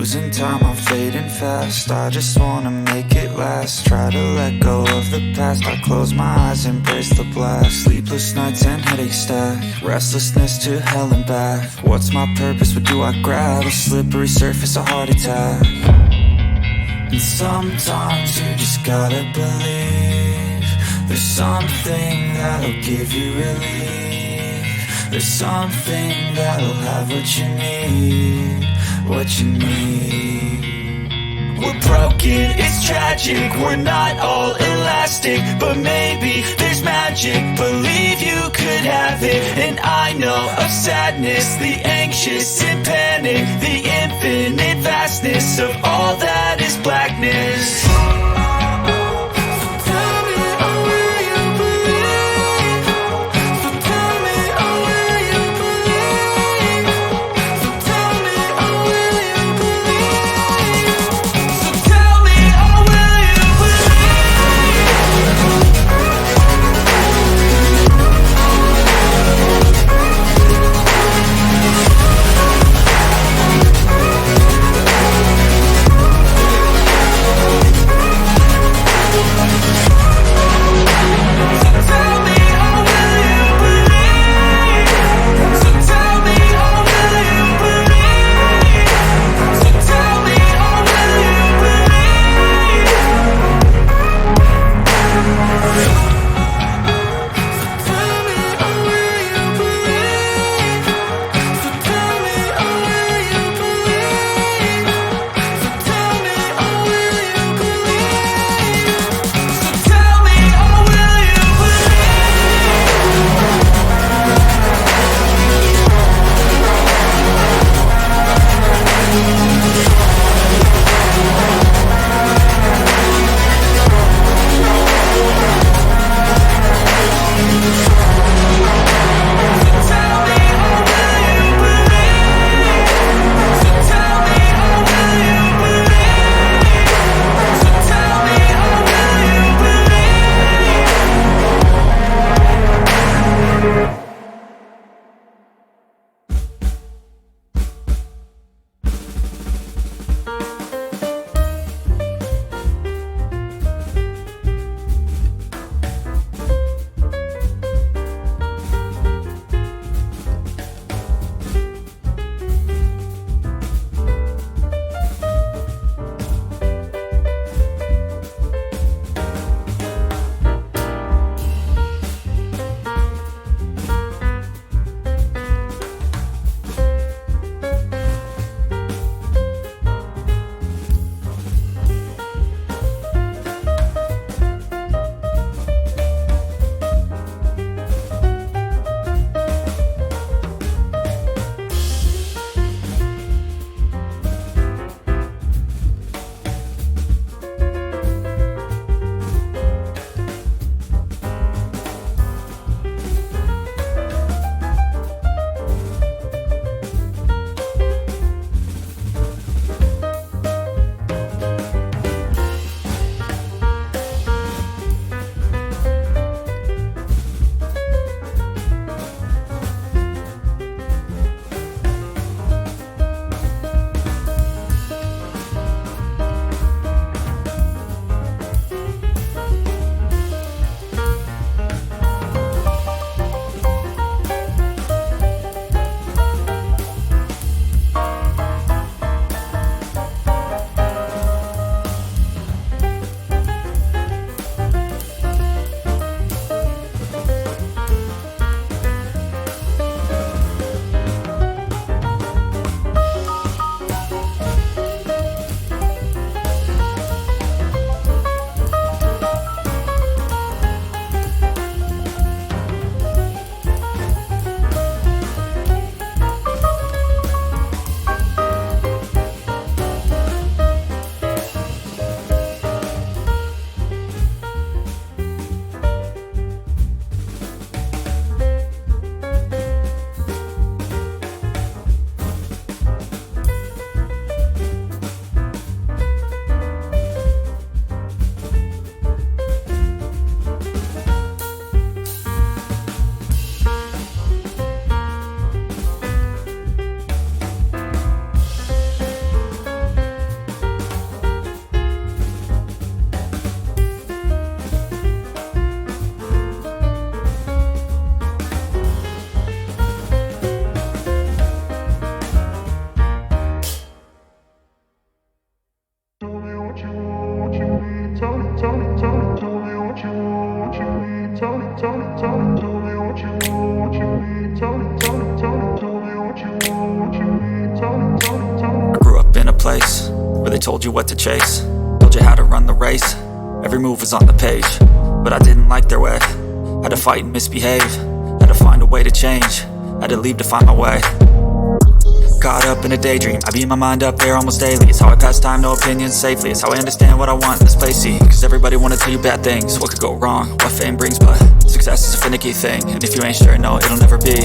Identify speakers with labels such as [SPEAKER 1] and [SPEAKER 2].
[SPEAKER 1] losing time, I'm fading fast. I just wanna make it last. Try to let go of the past. I close my eyes, embrace the blast. Sleepless nights and headaches stack. Restlessness to hell and back. What's my purpose? What do I grab? A slippery surface, a heart attack. And sometimes you just gotta believe there's something that'll give you relief. There's something that'll have what you need, what you need. We're broken, it's tragic, we're not all elastic, but maybe there's magic, believe you could have it. And I know of sadness, the anxious and panic, the infinite vastness of all that is blackness. I grew up in a place where they told you what to chase, told you how to run the race. Every move was on the page, but I didn't like their way. Had to fight and misbehave, had to find a way to change, had to leave to find my way. Caught up in a daydream, I beat my mind up there almost daily. It's how I pass time, no opinions safely. It's how I understand what I want in this place, see. Cause everybody wanna tell you bad things, what could go wrong, what fame brings. But success is a finicky thing, and if you ain't sure, no, it'll never be.